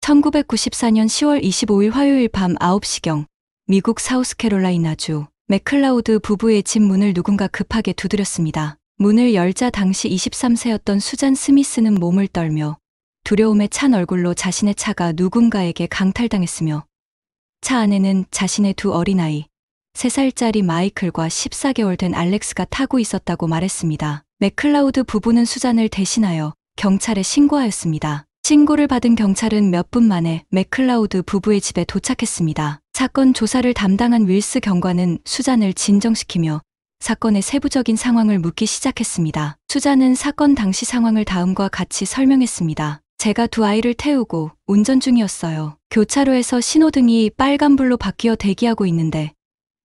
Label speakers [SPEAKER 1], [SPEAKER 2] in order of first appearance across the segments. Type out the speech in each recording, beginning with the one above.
[SPEAKER 1] 1994년 10월 25일 화요일 밤 9시경 미국 사우스캐롤라이나주 맥클라우드 부부의 집 문을 누군가 급하게 두드렸습니다. 문을 열자 당시 23세였던 수잔 스미스는 몸을 떨며 두려움에 찬 얼굴로 자신의 차가 누군가에게 강탈당했으며 차 안에는 자신의 두 어린아이 3살짜리 마이클과 14개월 된 알렉스가 타고 있었다고 말했습니다. 맥클라우드 부부는 수잔을 대신하여 경찰에 신고하였습니다. 신고를 받은 경찰은 몇 분 만에 맥클라우드 부부의 집에 도착했습니다. 사건 조사를 담당한 윌스 경관은 수잔을 진정시키며 사건의 세부적인 상황을 묻기 시작했습니다. 수잔은 사건 당시 상황을 다음과 같이 설명했습니다. 제가 두 아이를 태우고 운전 중이었어요. 교차로에서 신호등이 빨간불로 바뀌어 대기하고 있는데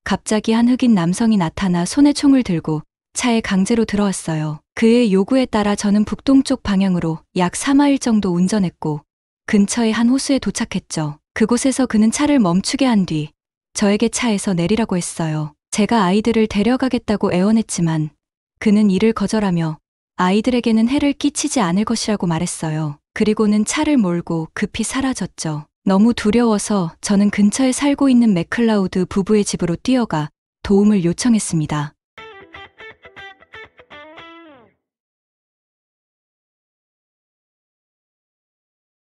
[SPEAKER 1] 갑자기 한 흑인 남성이 나타나 손에 총을 들고 차에 강제로 들어왔어요. 그의 요구에 따라 저는 북동쪽 방향으로 약 3마일 정도 운전했고 근처의 한 호수에 도착했죠. 그곳에서 그는 차를 멈추게 한 뒤 저에게 차에서 내리라고 했어요. 제가 아이들을 데려가겠다고 애원했지만 그는 이를 거절하며 아이들에게는 해를 끼치지 않을 것이라고 말했어요. 그리고는 차를 몰고 급히 사라졌죠. 너무 두려워서 저는 근처에 살고 있는 맥클라우드 부부의 집으로 뛰어가 도움을 요청했습니다.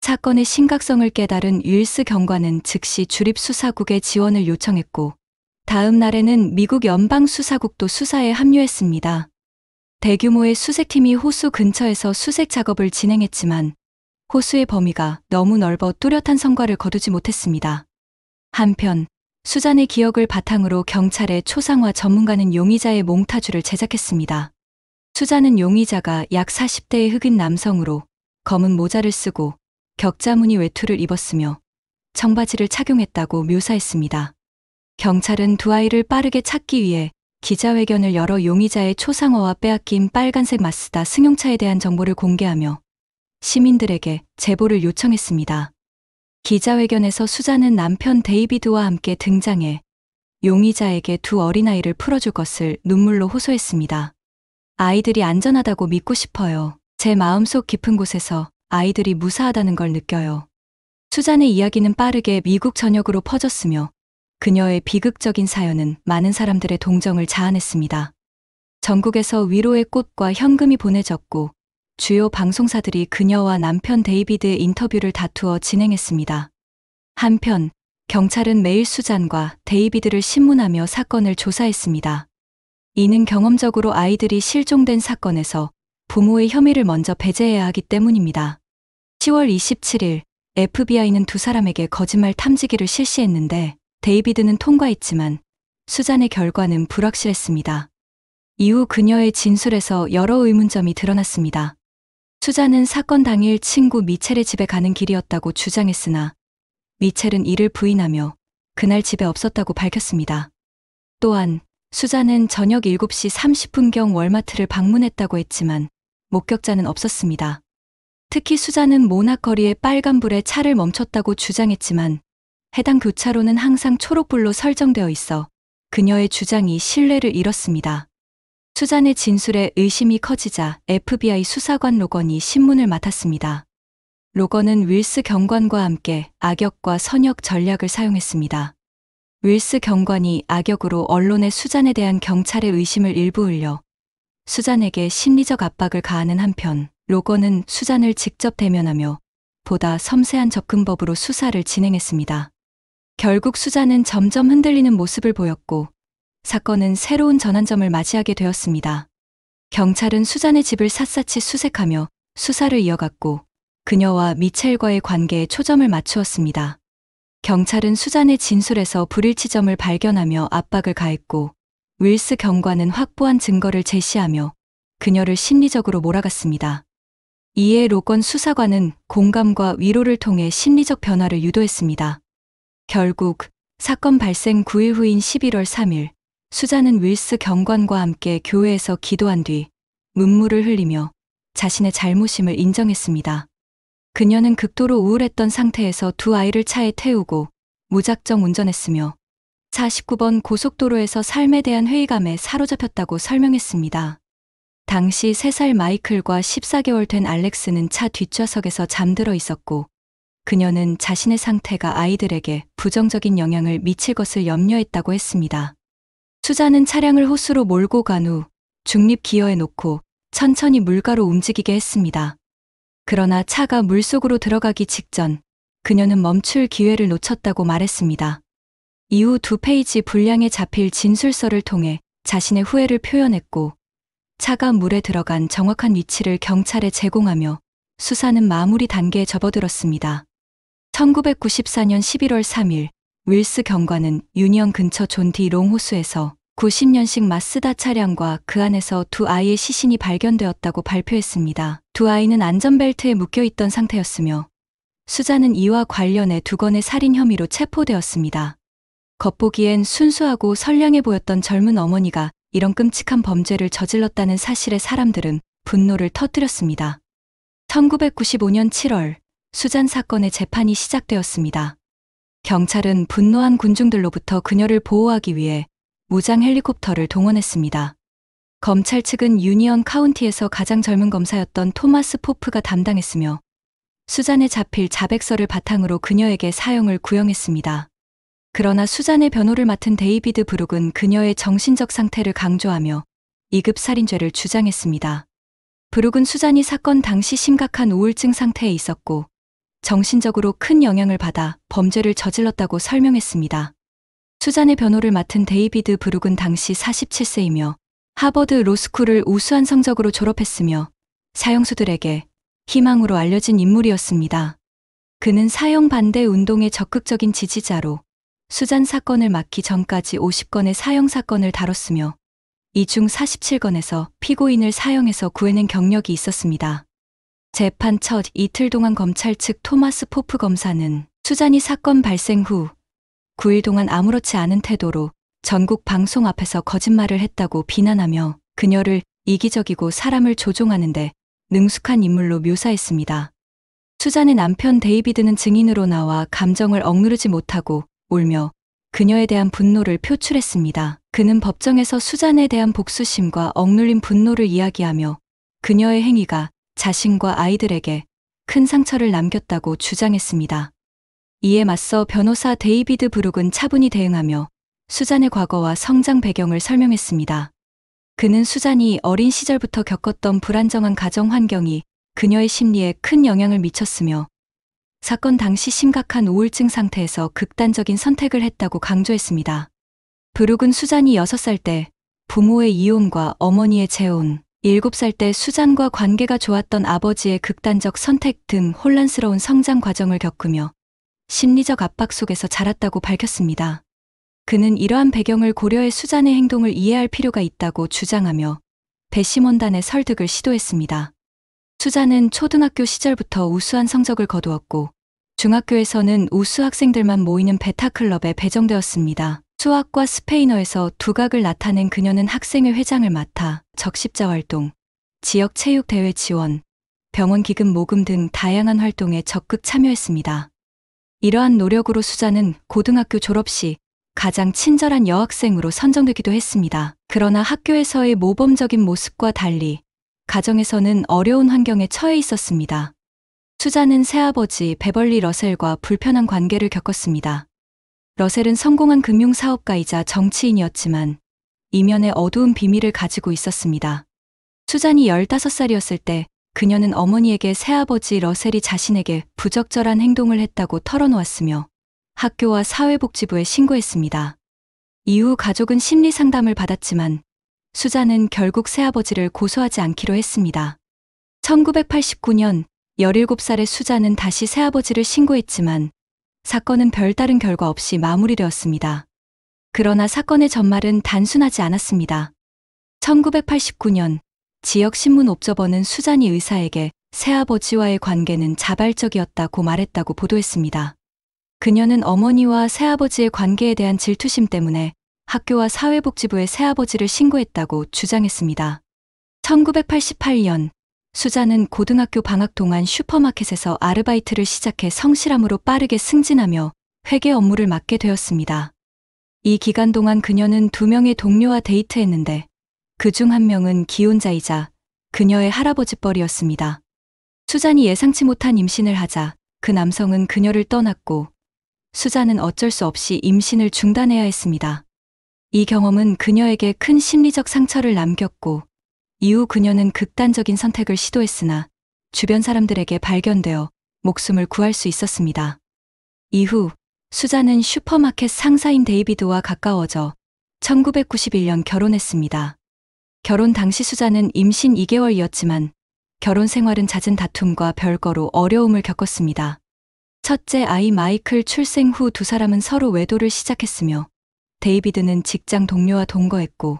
[SPEAKER 1] 사건의 심각성을 깨달은 윌스 경관은 즉시 주립수사국에 지원을 요청했고 다음 날에는 미국 연방수사국도 수사에 합류했습니다. 대규모의 수색팀이 호수 근처에서 수색 작업을 진행했지만 호수의 범위가 너무 넓어 뚜렷한 성과를 거두지 못했습니다. 한편 수잔의 기억을 바탕으로 경찰의 초상화 전문가는 용의자의 몽타주를 제작했습니다. 수잔은 용의자가 약 40대의 흑인 남성으로 검은 모자를 쓰고 격자무늬 외투를 입었으며 청바지를 착용했다고 묘사했습니다. 경찰은 두 아이를 빠르게 찾기 위해 기자회견을 열어 용의자의 초상화와 빼앗긴 빨간색 마스다 승용차에 대한 정보를 공개하며 시민들에게 제보를 요청했습니다. 기자회견에서 수잔은 남편 데이비드와 함께 등장해 용의자에게 두 어린아이를 풀어줄 것을 눈물로 호소했습니다. 아이들이 안전하다고 믿고 싶어요. 제 마음속 깊은 곳에서 아이들이 무사하다는 걸 느껴요. 수잔의 이야기는 빠르게 미국 전역으로 퍼졌으며 그녀의 비극적인 사연은 많은 사람들의 동정을 자아냈습니다. 전국에서 위로의 꽃과 현금이 보내졌고 주요 방송사들이 그녀와 남편 데이비드의 인터뷰를 다투어 진행했습니다. 한편 경찰은 매일 수잔과 데이비드를 신문하며 사건을 조사했습니다. 이는 경험적으로 아이들이 실종된 사건에서 부모의 혐의를 먼저 배제해야 하기 때문입니다. 10월 27일 FBI는 두 사람에게 거짓말 탐지기를 실시했는데 데이비드는 통과했지만 수잔의 결과는 불확실했습니다. 이후 그녀의 진술에서 여러 의문점이 드러났습니다. 수잔은 사건 당일 친구 미첼의 집에 가는 길이었다고 주장했으나 미첼은 이를 부인하며 그날 집에 없었다고 밝혔습니다. 또한 수잔은 저녁 7시 30분경 월마트를 방문했다고 했지만 목격자는 없었습니다. 특히 수잔은 모나거리의 빨간불에 차를 멈췄다고 주장했지만 해당 교차로는 항상 초록불로 설정되어 있어 그녀의 주장이 신뢰를 잃었습니다. 수잔의 진술에 의심이 커지자 FBI 수사관 로건이 신문을 맡았습니다. 로건은 윌스 경관과 함께 악역과 선역 전략을 사용했습니다. 윌스 경관이 악역으로 언론에 수잔에 대한 경찰의 의심을 일부 흘려 수잔에게 심리적 압박을 가하는 한편 로건은 수잔을 직접 대면하며 보다 섬세한 접근법으로 수사를 진행했습니다. 결국 수잔은 점점 흔들리는 모습을 보였고 사건은 새로운 전환점을 맞이하게 되었습니다. 경찰은 수잔의 집을 샅샅이 수색하며 수사를 이어갔고 그녀와 미첼과의 관계에 초점을 맞추었습니다. 경찰은 수잔의 진술에서 불일치점을 발견하며 압박을 가했고 윌스 경관은 확보한 증거를 제시하며 그녀를 심리적으로 몰아갔습니다. 이에 로건 수사관은 공감과 위로를 통해 심리적 변화를 유도했습니다. 결국 사건 발생 9일 후인 11월 3일 수잔은 윌스 경관과 함께 교회에서 기도한 뒤 눈물을 흘리며 자신의 잘못임을 인정했습니다. 그녀는 극도로 우울했던 상태에서 두 아이를 차에 태우고 무작정 운전했으며 49번 고속도로에서 삶에 대한 회의감에 사로잡혔다고 설명했습니다. 당시 3살 마이클과 14개월 된 알렉스는 차 뒷좌석에서 잠들어 있었고 그녀는 자신의 상태가 아이들에게 부정적인 영향을 미칠 것을 염려했다고 했습니다. 수잔은 차량을 호수로 몰고 간 후 중립 기어에 놓고 천천히 물가로 움직이게 했습니다. 그러나 차가 물속으로 들어가기 직전 그녀는 멈출 기회를 놓쳤다고 말했습니다. 이후 2페이지 분량에 잡힐 진술서를 통해 자신의 후회를 표현했고 차가 물에 들어간 정확한 위치를 경찰에 제공하며 수사는 마무리 단계에 접어들었습니다. 1994년 11월 3일 윌스 경관은 유니언 근처 존 디 롱 호수에서 90년식 마쓰다 차량과 그 안에서 두 아이의 시신이 발견되었다고 발표했습니다. 두 아이는 안전벨트에 묶여있던 상태였으며 수잔은 이와 관련해 2건의 살인 혐의로 체포되었습니다. 겉보기엔 순수하고 선량해 보였던 젊은 어머니가 이런 끔찍한 범죄를 저질렀다는 사실에 사람들은 분노를 터뜨렸습니다. 1995년 7월 수잔 사건의 재판이 시작되었습니다. 경찰은 분노한 군중들로부터 그녀를 보호하기 위해 무장 헬리콥터를 동원했습니다. 검찰 측은 유니언 카운티에서 가장 젊은 검사였던 토마스 포프가 담당했으며 수잔에 잡힐 자백서를 바탕으로 그녀에게 사형을 구형했습니다. 그러나 수잔의 변호를 맡은 데이비드 브룩은 그녀의 정신적 상태를 강조하며 2급 살인죄를 주장했습니다. 브룩은 수잔이 사건 당시 심각한 우울증 상태에 있었고 정신적으로 큰 영향을 받아 범죄를 저질렀다고 설명했습니다. 수잔의 변호를 맡은 데이비드 브룩은 당시 47세이며 하버드 로스쿨을 우수한 성적으로 졸업했으며 사형수들에게 희망으로 알려진 인물이었습니다. 그는 사형 반대 운동의 적극적인 지지자로 수잔 사건을 맡기 전까지 50건의 사형 사건을 다뤘으며 이 중 47건에서 피고인을 사형해서 구해낸 경력이 있었습니다. 재판 첫 이틀 동안 검찰 측 토마스 포프 검사는 수잔이 사건 발생 후 9일 동안 아무렇지 않은 태도로 전국 방송 앞에서 거짓말을 했다고 비난하며 그녀를 이기적이고 사람을 조종하는데 능숙한 인물로 묘사했습니다. 수잔의 남편 데이비드는 증인으로 나와 감정을 억누르지 못하고 울며 그녀에 대한 분노를 표출했습니다. 그는 법정에서 수잔에 대한 복수심과 억눌린 분노를 이야기하며 그녀의 행위가 자신과 아이들에게 큰 상처를 남겼다고 주장했습니다. 이에 맞서 변호사 데이비드 브룩은 차분히 대응하며 수잔의 과거와 성장 배경을 설명했습니다. 그는 수잔이 어린 시절부터 겪었던 불안정한 가정 환경이 그녀의 심리에 큰 영향을 미쳤으며 사건 당시 심각한 우울증 상태에서 극단적인 선택을 했다고 강조했습니다. 브룩은 수잔이 6살 때 부모의 이혼과 어머니의 재혼, 7살 때 수잔과 관계가 좋았던 아버지의 극단적 선택 등 혼란스러운 성장 과정을 겪으며 심리적 압박 속에서 자랐다고 밝혔습니다. 그는 이러한 배경을 고려해 수잔의 행동을 이해할 필요가 있다고 주장하며 배심원단의 설득을 시도했습니다. 수잔은 초등학교 시절부터 우수한 성적을 거두었고 중학교에서는 우수 학생들만 모이는 베타클럽에 배정되었습니다. 수학과 스페인어에서 두각을 나타낸 그녀는 학생회 회장을 맡아 적십자 활동, 지역 체육 대회 지원, 병원 기금 모금 등 다양한 활동에 적극 참여했습니다. 이러한 노력으로 수잔은 고등학교 졸업 시 가장 친절한 여학생으로 선정되기도 했습니다. 그러나 학교에서의 모범적인 모습과 달리 가정에서는 어려운 환경에 처해 있었습니다. 수잔은 새아버지 베벌리 러셀과 불편한 관계를 겪었습니다. 러셀은 성공한 금융사업가이자 정치인이었지만 이면에 어두운 비밀을 가지고 있었습니다. 수잔이 15살이었을 때 그녀는 어머니에게 새아버지 러셀이 자신에게 부적절한 행동을 했다고 털어놓았으며 학교와 사회복지부에 신고했습니다. 이후 가족은 심리 상담을 받았지만 수잔은 결국 새아버지를 고소하지 않기로 했습니다. 1989년 17살의 수잔은 다시 새아버지를 신고했지만 사건은 별다른 결과 없이 마무리되었습니다. 그러나 사건의 전말은 단순하지 않았습니다. 1989년 지역 신문 옵저버는 수잔이 의사에게 새아버지와의 관계는 자발적이었다고 말했다고 보도했습니다. 그녀는 어머니와 새아버지의 관계에 대한 질투심 때문에 학교와 사회복지부에 새아버지를 신고했다고 주장했습니다. 1988년 수잔은 고등학교 방학 동안 슈퍼마켓에서 아르바이트를 시작해 성실함으로 빠르게 승진하며 회계 업무를 맡게 되었습니다. 이 기간 동안 그녀는 2명의 동료와 데이트했는데 그중 한 명은 기혼자이자 그녀의 할아버지 뻘이었습니다. 수잔이 예상치 못한 임신을 하자 그 남성은 그녀를 떠났고 수자는 어쩔 수 없이 임신을 중단해야 했습니다. 이 경험은 그녀에게 큰 심리적 상처를 남겼고 이후 그녀는 극단적인 선택을 시도했으나 주변 사람들에게 발견되어 목숨을 구할 수 있었습니다. 이후 수자는 슈퍼마켓 상사인 데이비드와 가까워져 1991년 결혼했습니다. 결혼 당시 수자는 임신 2개월이었지만 결혼 생활은 잦은 다툼과 별거로 어려움을 겪었습니다. 첫째 아이 마이클 출생 후 두 사람은 서로 외도를 시작했으며 데이비드는 직장 동료와 동거했고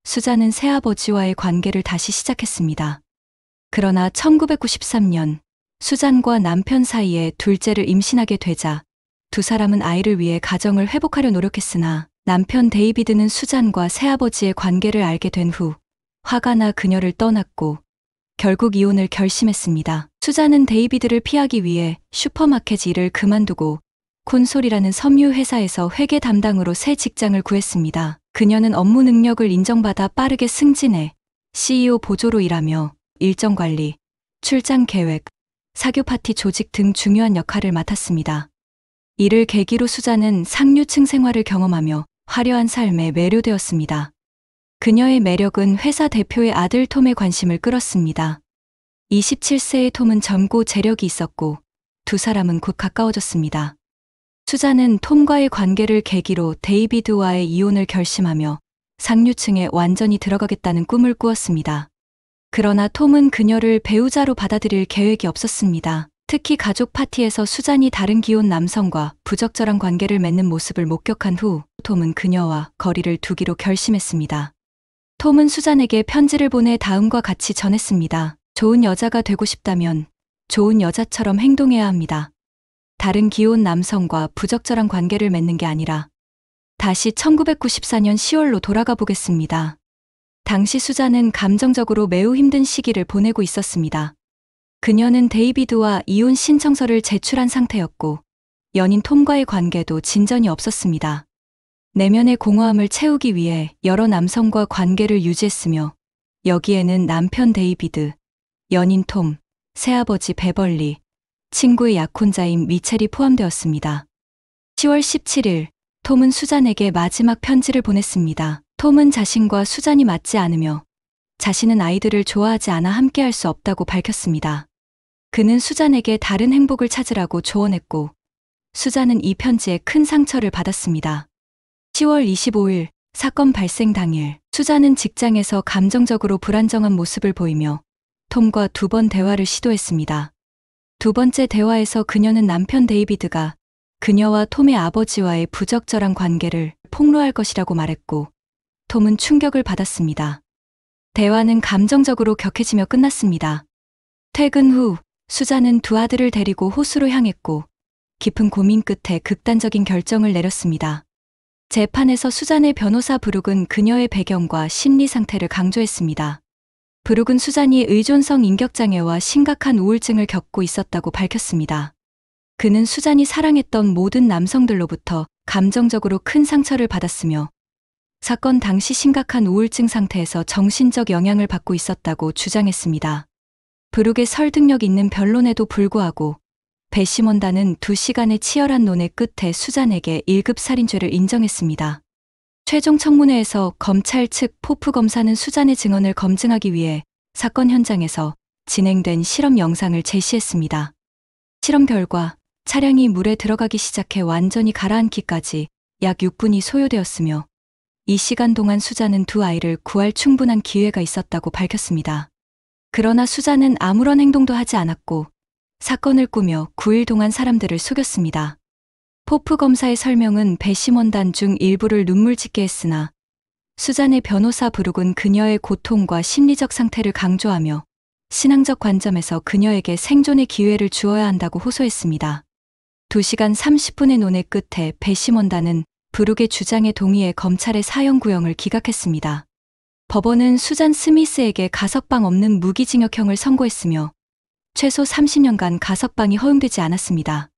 [SPEAKER 1] 수자는 새아버지와의 관계를 다시 시작했습니다. 그러나 1993년 수잔과 남편 사이에 둘째를 임신하게 되자 두 사람은 아이를 위해 가정을 회복하려 노력했으나 남편 데이비드는 수잔과 새아버지의 관계를 알게 된 후 화가 나 그녀를 떠났고 결국 이혼을 결심했습니다. 수잔은 데이비드를 피하기 위해 슈퍼마켓 일을 그만두고 콘솔이라는 섬유 회사에서 회계 담당으로 새 직장을 구했습니다. 그녀는 업무 능력을 인정받아 빠르게 승진해 CEO 보조로 일하며 일정 관리, 출장 계획, 사교 파티 조직 등 중요한 역할을 맡았습니다. 이를 계기로 수자는 상류층 생활을 경험하며 화려한 삶에 매료되었습니다. 그녀의 매력은 회사 대표의 아들 톰의 관심을 끌었습니다. 27세의 톰은 젊고 재력이 있었고 두 사람은 곧 가까워졌습니다. 수자는 톰과의 관계를 계기로 데이비드와의 이혼을 결심하며 상류층에 완전히 들어가겠다는 꿈을 꾸었습니다. 그러나 톰은 그녀를 배우자로 받아들일 계획이 없었습니다. 특히 가족 파티에서 수잔이 다른 기혼 남성과 부적절한 관계를 맺는 모습을 목격한 후 톰은 그녀와 거리를 두기로 결심했습니다. 톰은 수잔에게 편지를 보내 다음과 같이 전했습니다. 좋은 여자가 되고 싶다면 좋은 여자처럼 행동해야 합니다. 다른 기혼 남성과 부적절한 관계를 맺는 게 아니라 다시 1994년 10월로 돌아가 보겠습니다. 당시 수잔은 감정적으로 매우 힘든 시기를 보내고 있었습니다. 그녀는 데이비드와 이혼 신청서를 제출한 상태였고 연인 톰과의 관계도 진전이 없었습니다. 내면의 공허함을 채우기 위해 여러 남성과 관계를 유지했으며 여기에는 남편 데이비드, 연인 톰, 새아버지 베벌리, 친구의 약혼자인 미첼이 포함되었습니다. 10월 17일 톰은 수잔에게 마지막 편지를 보냈습니다. 톰은 자신과 수잔이 맞지 않으며 자신은 아이들을 좋아하지 않아 함께할 수 없다고 밝혔습니다. 그는 수잔에게 다른 행복을 찾으라고 조언했고 수잔은 이 편지에 큰 상처를 받았습니다. 10월 25일 사건 발생 당일 수잔은 직장에서 감정적으로 불안정한 모습을 보이며 톰과 두 번 대화를 시도했습니다. 두 번째 대화에서 그녀는 남편 데이비드가 그녀와 톰의 아버지와의 부적절한 관계를 폭로할 것이라고 말했고 톰은 충격을 받았습니다. 대화는 감정적으로 격해지며 끝났습니다. 퇴근 후 수잔은 두 아들을 데리고 호수로 향했고 깊은 고민 끝에 극단적인 결정을 내렸습니다. 재판에서 수잔의 변호사 브룩은 그녀의 배경과 심리 상태를 강조했습니다. 브룩은 수잔이 의존성 인격장애와 심각한 우울증을 겪고 있었다고 밝혔습니다. 그는 수잔이 사랑했던 모든 남성들로부터 감정적으로 큰 상처를 받았으며 사건 당시 심각한 우울증 상태에서 정신적 영향을 받고 있었다고 주장했습니다. 브룩의 설득력 있는 변론에도 불구하고 배심원단은 2시간의 치열한 논의 끝에 수잔에게 1급 살인죄를 인정했습니다. 최종 청문회에서 검찰 측 포프 검사는 수잔의 증언을 검증하기 위해 사건 현장에서 진행된 실험 영상을 제시했습니다. 실험 결과 차량이 물에 들어가기 시작해 완전히 가라앉기까지 약 6분이 소요되었으며 이 시간 동안 수잔은 두 아이를 구할 충분한 기회가 있었다고 밝혔습니다. 그러나 수잔은 아무런 행동도 하지 않았고 사건을 꾸며 9일 동안 사람들을 속였습니다. 포프 검사의 설명은 배심원단 중 일부를 눈물짓게 했으나 수잔의 변호사 브룩은 그녀의 고통과 심리적 상태를 강조하며 신앙적 관점에서 그녀에게 생존의 기회를 주어야 한다고 호소했습니다. 2시간 30분의 논의 끝에 배심원단은 브룩의 주장에 동의해 검찰의 사형 구형을 기각했습니다. 법원은 수잔 스미스에게 가석방 없는 무기징역형을 선고했으며 최소 30년간 가석방이 허용되지 않았습니다.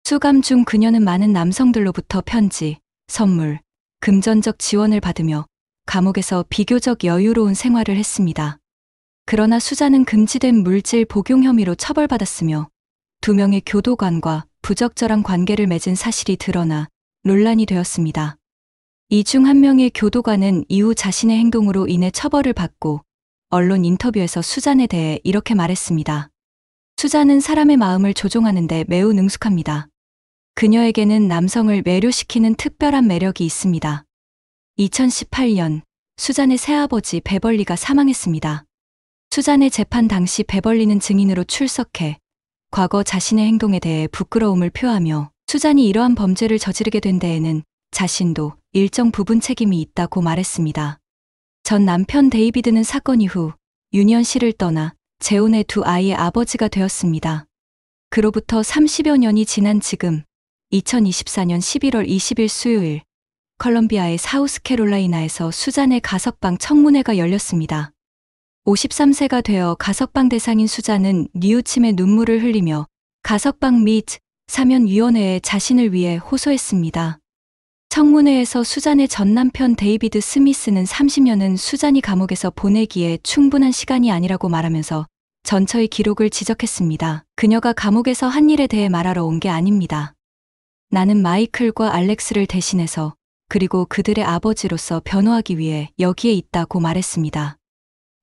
[SPEAKER 1] 수감 중 그녀는 많은 남성들로부터 편지, 선물, 금전적 지원을 받으며 감옥에서 비교적 여유로운 생활을 했습니다. 그러나 수잔은 금지된 물질 복용 혐의로 처벌받았으며 두 명의 교도관과 부적절한 관계를 맺은 사실이 드러나 논란이 되었습니다. 이 중 한 명의 교도관은 이후 자신의 행동으로 인해 처벌을 받고 언론 인터뷰에서 수잔에 대해 이렇게 말했습니다. 수잔은 사람의 마음을 조종하는데 매우 능숙합니다. 그녀에게는 남성을 매료시키는 특별한 매력이 있습니다. 2018년 수잔의 새아버지 베벌리가 사망했습니다. 수잔의 재판 당시 베벌리는 증인으로 출석해 과거 자신의 행동에 대해 부끄러움을 표하며 수잔이 이러한 범죄를 저지르게 된 데에는 자신도 일정 부분 책임이 있다고 말했습니다. 전 남편 데이비드는 사건 이후 유니언시를 떠나 재혼해 두 아이의 아버지가 되었습니다. 그로부터 30여 년이 지난 지금 2024년 11월 20일 수요일 컬럼비아의 사우스캐롤라이나에서 수잔의 가석방 청문회가 열렸습니다. 53세가 되어 가석방 대상인 수잔은 뉘우침의 눈물을 흘리며 가석방 및 사면위원회에 자신을 위해 호소했습니다. 청문회에서 수잔의 전 남편 데이비드 스미스는 30년은 수잔이 감옥에서 보내기에 충분한 시간이 아니라고 말하면서 전처의 기록을 지적했습니다. 그녀가 감옥에서 한 일에 대해 말하러 온 게 아닙니다. 나는 마이클과 알렉스를 대신해서 그리고 그들의 아버지로서 변호하기 위해 여기에 있다고 말했습니다.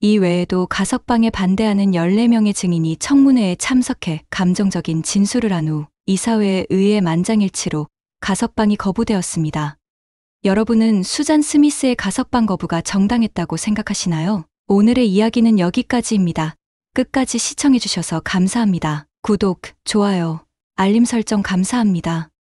[SPEAKER 1] 이 외에도 가석방에 반대하는 14명의 증인이 청문회에 참석해 감정적인 진술을 한 후 이사회에 의해 만장일치로 가석방이 거부되었습니다. 여러분은 수잔 스미스의 가석방 거부가 정당했다고 생각하시나요? 오늘의 이야기는 여기까지입니다. 끝까지 시청해주셔서 감사합니다. 구독, 좋아요, 알림 설정 감사합니다.